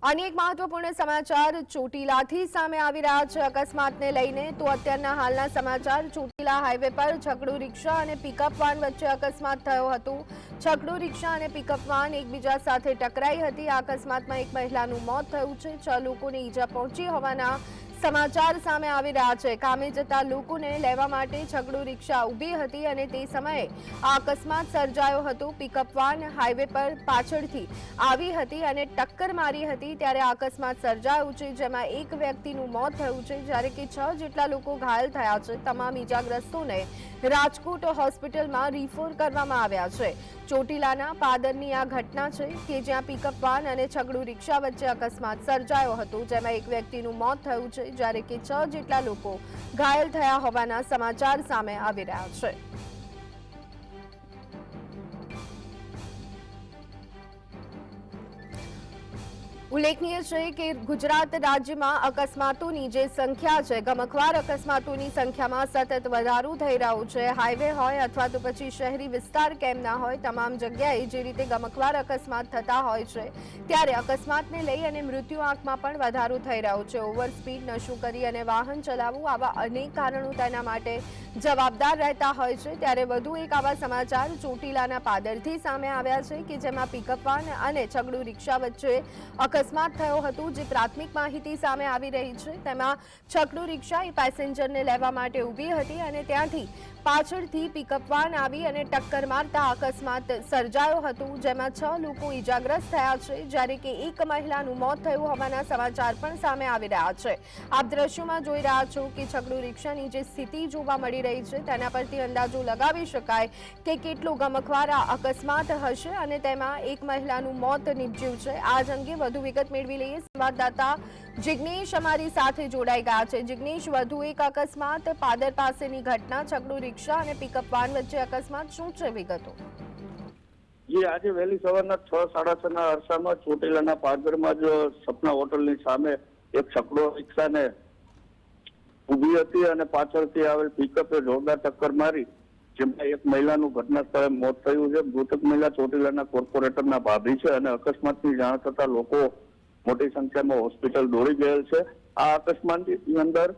અનેક મહત્વપૂર્ણ સમાચાર ચોટીલાથી સામે આવી રહ્યા છે અકસ્માતને લઈને। તો અત્યારના હાલના સમાચાર ચોટીલા હાઈવે પર છકડુ રિક્ષા અને પિકઅપ વાન વચ્ચે અકસ્માત થયો હતો। છકડુ રિક્ષા અને પિકઅપ વાન એકબીજા સાથે ટકરાઈ હતી। આ અકસ્માતમાં એક મહિલાનું મોત થયું છે। 6 લોકોને ઈજા પહોંચી હોવાના સમાચાર સામે આવી રહ્યા છે। કામે જતા લોકોને લેવા માટે છકડુ રિક્ષા ઊભી હતી અને તે સમયે આ અકસ્માત સર્જાયો હતો। પિકઅપ વાન હાઈવે પર પાછળથી આવી હતી અને ટક્કર મારી હતી ત્યારે આ અકસ્માત સર્જાયો છે, જેમાં એક વ્યક્તિનું મોત થયું છે જ્યારે કે 6 જેટલા લોકો ઘાયલ થયા છે। તમામ ઈજાગ્રસ્તોને રાજકોટ હોસ્પિટલમાં રિફર કરવામાં આવ્યા છે। ચોટીલાના પાદરની આ ઘટના છે કે જ્યાં પિકઅપ વાન અને છકડુ રિક્ષા વચ્ચે અકસ્માત સર્જાયો હતો, જેમાં એક વ્યક્તિનું મોત થયું છે જ્યારે કે 6 જેટલા લોકો ઘાયલ થયા હોવાના સમાચાર સામે આવી રહ્યા છે। ઉલ્લેખનીય છે કે ગુજરાત રાજ્યમાં અકસ્માતોની જે સંખ્યા છે, ગમખ્વાર અકસ્માતોની સંખ્યામાં સતત વધારો થઈ રહ્યો છે। હાઈવે હોય અથવા તો પછી શહેરી વિસ્તાર કેમ ના હોય, તમામ જગ્યાએ જે રીતે ગમખ્વાર અકસ્માત થતા હોય છે ત્યારે અકસ્માતને લઈ અને મૃત્યુ આંકમાં પણ વધારો થઈ રહ્યો છે। ઓવર સ્પીડ, નશો કરી અને વાહન ચલાવવું, આવા અનેક કારણો તેના માટે જવાબદાર રહેતા હોય છે। ત્યારે વધુ એક આવા સમાચાર ચોટીલાના પાદરથી સામે આવ્યા છે કે જેમાં પિકઅપ વાન અને છકડુ રિક્ષા વચ્ચે અકસ્માત થયો હતો। જે પ્રાથમિક માહિતી સામે આવી રહી છે તેમાં છકડુ રિક્ષા એ પેસેન્જરને લેવા માટે ઊભી હતી અને ત્યાંથી પાછળથી પિકઅપ વાન આવી અને ટક્કર મારતા અકસ્માત સર્જાયો હતો, જેમાં 6 લોકો ઈજાગ્રસ્ત થયા છે જ્યારે કે એક મહિલાનું મોત થયું હોવાના સમાચાર પણ સામે આવી રહ્યા છે। આપ દ્રશ્યોમાં જોઈ રહ્યા છો કે છકડુ રિક્ષાની જે સ્થિતિ જોવા મળી રહી છે તેના પરથી અંદાજો લગાવી શકાય કે કેટલો ગમખ્વાર આ અકસ્માત હશે અને તેમાં એક મહિલાનું મોત નીપજ્યું છે। આ અંગે વધુ વિગત મેળવી લઈએ। સંવાદદાતા જિગ્નેશ અમારી સાથે જોડાઈ ગયા છે। જિગ્નેશ, વધુ એક અકસ્માત, પાદર પાસેની ઘટના, છકડુ રિક્ષા અને પિકઅપ વાન વચ્ચે અકસ્માત, શું છે વિગતો? આજે વહેલી સવારના 6:30 ના અરસામાં ચોટીલાના પાદરમાં જ સપના હોટલની સામે એક છકડો રિક્ષાને ઊભી હતી અને પાછળથી આવેલ પિકઅપે જોરદાર ટક્કર મારી, જેમાં એક મહિલાનું ઘટના સ્થળે મોત થયું છે। મૃતક મહિલા ચોટીલાના કોર્પોરેટરના ભાભી છે અને અકસ્માતની જાણ થતા લોકો મોટી સંખ્યામાં હોસ્પિટલ દોડી ગયેલ છે। આ અકસ્માતની અંદર